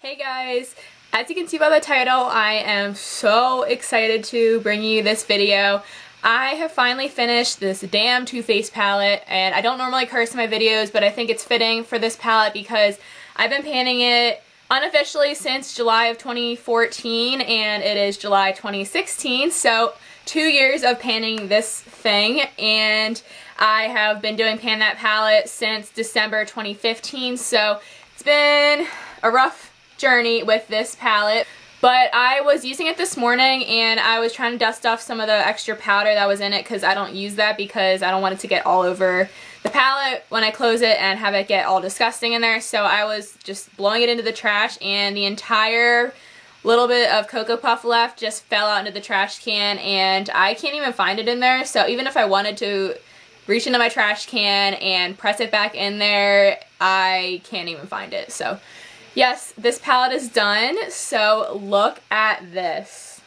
Hey guys! As you can see by the title, I am so excited to bring you this video. I have finally finished this damn Too Faced palette, and I don't normally curse in my videos, but I think it's fitting for this palette because I've been panning it unofficially since July of 2014, and it is July 2016, so 2 years of panning this thing, and I have been doing Pan That Palette since December 2015, so it's been a rough journey with this palette. But I was using it this morning and I was trying to dust off some of the extra powder that was in it because I don't use that because I don't want it to get all over the palette when I close it and have it get all disgusting in there. So I was just blowing it into the trash, and the entire little bit of Cocoa Puff left just fell out into the trash can, and I can't even find it in there. So even if I wanted to reach into my trash can and press it back in there, I can't even find it. So yes, this palette is done, so look at this.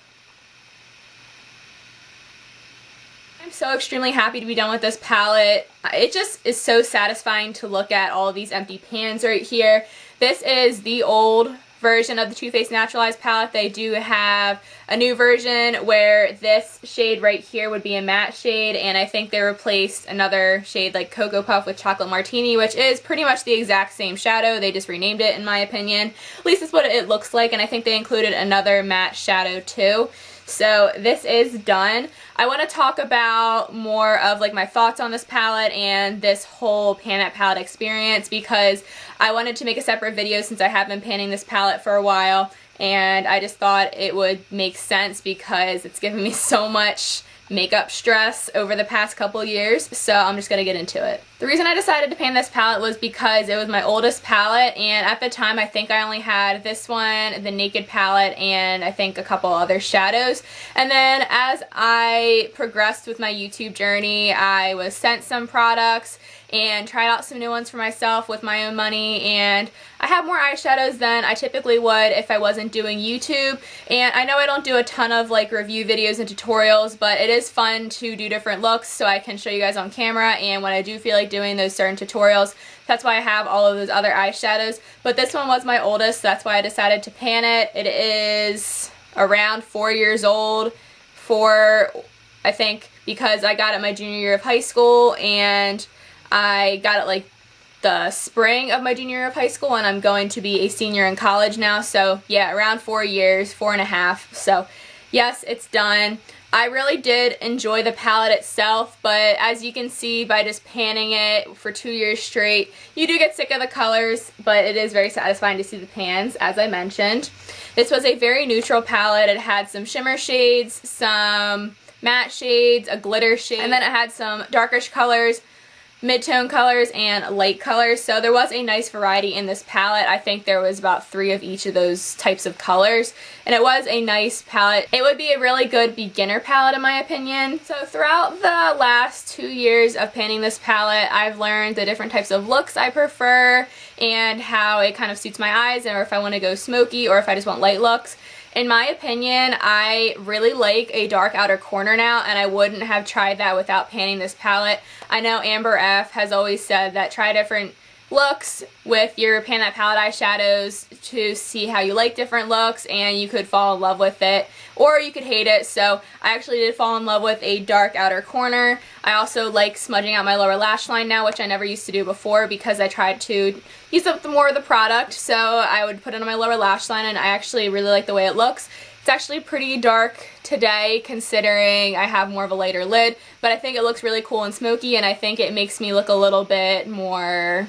I'm so extremely happy to be done with this palette. It just is so satisfying to look at all of these empty pans right here. This is the old version of the Too Faced Naturalized palette. They do have a new version where this shade right here would be a matte shade, and I think they replaced another shade like Cocoa Puff with Chocolate Martini, which is pretty much the exact same shadow. They just renamed it, in my opinion. At least that's what it looks like, and I think they included another matte shadow too. So this is done. I want to talk about more of like my thoughts on this palette and this whole Pan That Palette experience because I wanted to make a separate video since I have been panning this palette for a while, and I just thought it would make sense because it's given me so much makeup stress over the past couple years, so I'm just gonna get into it. The reason I decided to pan this palette was because it was my oldest palette, and at the time I think I only had this one, the Naked palette, and I think a couple other shadows. And then as I progressed with my YouTube journey, I was sent some products and tried out some new ones for myself with my own money, and I have more eyeshadows than I typically would if I wasn't doing YouTube. And I know I don't do a ton of like review videos and tutorials, but it is fun to do different looks so I can show you guys on camera, and when I do feel like doing those certain tutorials, that's why I have all of those other eyeshadows. But this one was my oldest, so that's why I decided to pan it. It is around 4 years old, I think, because I got it my junior year of high school, and I got it like the spring of my junior year of high school, and I'm going to be a senior in college now, so yeah, around 4 years, 4.5. So yes, it's done. I really did enjoy the palette itself, but as you can see by just panning it for 2 years straight, you do get sick of the colors, but it is very satisfying to see the pans, as I mentioned. This was a very neutral palette. It had some shimmer shades, some matte shades, a glitter shade, and then it had some darkish colors, mid-tone colors, and light colors. So there was a nice variety in this palette. I think there was about 3 of each of those types of colors, and it was a nice palette. It would be a really good beginner palette in my opinion. So throughout the last 2 years of panning this palette, I've learned the different types of looks I prefer and how it kind of suits my eyes, or if I want to go smoky or if I just want light looks. In my opinion, I really like a dark outer corner now, and I wouldn't have tried that without panning this palette. I know Amber F has always said that try different looks with your Pan That Palette eyeshadows to see how you like different looks, and you could fall in love with it or you could hate it. So I actually did fall in love with a dark outer corner. I also like smudging out my lower lash line now, which I never used to do before because I tried to use up more of the product. So I would put it on my lower lash line, and I actually really like the way it looks. It's actually pretty dark today considering I have more of a lighter lid, but I think it looks really cool and smoky, and I think it makes me look a little bit more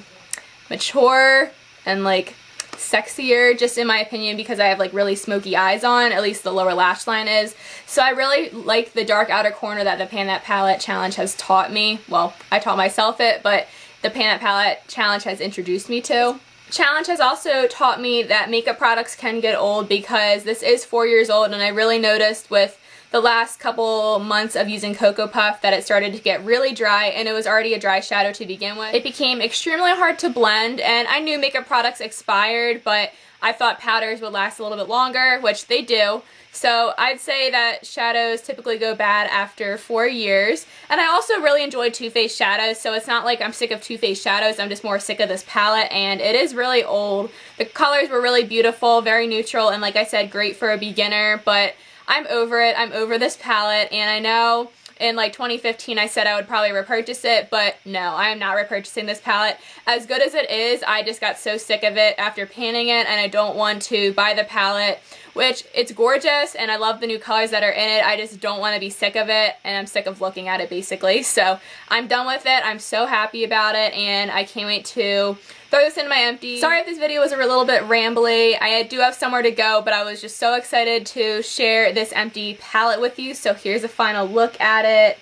mature and like sexier, just in my opinion, because I have like really smoky eyes on, at least the lower lash line is. So I really like the dark outer corner that the Pan That Palette challenge has taught me. Well, I taught myself it, but the Pan That Palette challenge has introduced me to. Challenge has also taught me that makeup products can get old because this is 4 years old, and I really noticed with the last couple months of using Cocoa Puff that it started to get really dry, and it was already a dry shadow to begin with. It became extremely hard to blend, and I knew makeup products expired, but I thought powders would last a little bit longer, which they do. So I'd say that shadows typically go bad after 4 years. And I also really enjoy Too Faced shadows, so it's not like I'm sick of Too Faced shadows, I'm just more sick of this palette, and it is really old. The colors were really beautiful, very neutral, and like I said, great for a beginner, but I'm over it. I'm over this palette, and I know in like 2015 I said I would probably repurchase it, but no, I am not repurchasing this palette. As good as it is, I just got so sick of it after panning it, and I don't want to buy the palette, which it's gorgeous and I love the new colors that are in it. I just don't want to be sick of it, and I'm sick of looking at it basically. So I'm done with it. I'm so happy about it, and I can't wait to throw this in my empty. Sorry if this video was a little bit rambly. I do have somewhere to go, but I was just so excited to share this empty palette with you. So here's a final look at it.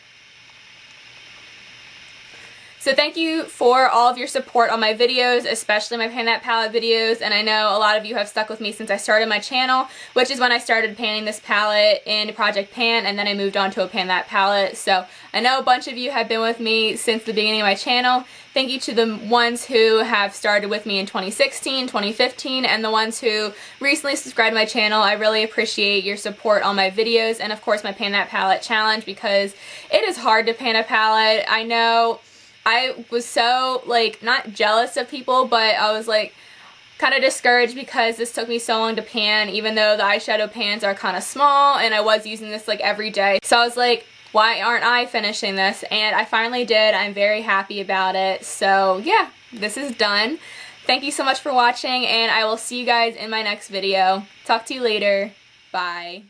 So thank you for all of your support on my videos, especially my Pan That Palette videos, and I know a lot of you have stuck with me since I started my channel, which is when I started panning this palette in Project Pan, and then I moved on to a Pan That palette. So I know a bunch of you have been with me since the beginning of my channel. Thank you to the ones who have started with me in 2016, 2015, and the ones who recently subscribed to my channel. I really appreciate your support on my videos, and of course my Pan That Palette challenge, because it is hard to pan a palette. I know I was so, like, not jealous of people, but I was, like, kind of discouraged because this took me so long to pan, even though the eyeshadow pans are kind of small, and I was using this, like, every day. So I was like, why aren't I finishing this? And I finally did. I'm very happy about it. So, yeah, this is done. Thank you so much for watching, and I will see you guys in my next video. Talk to you later. Bye.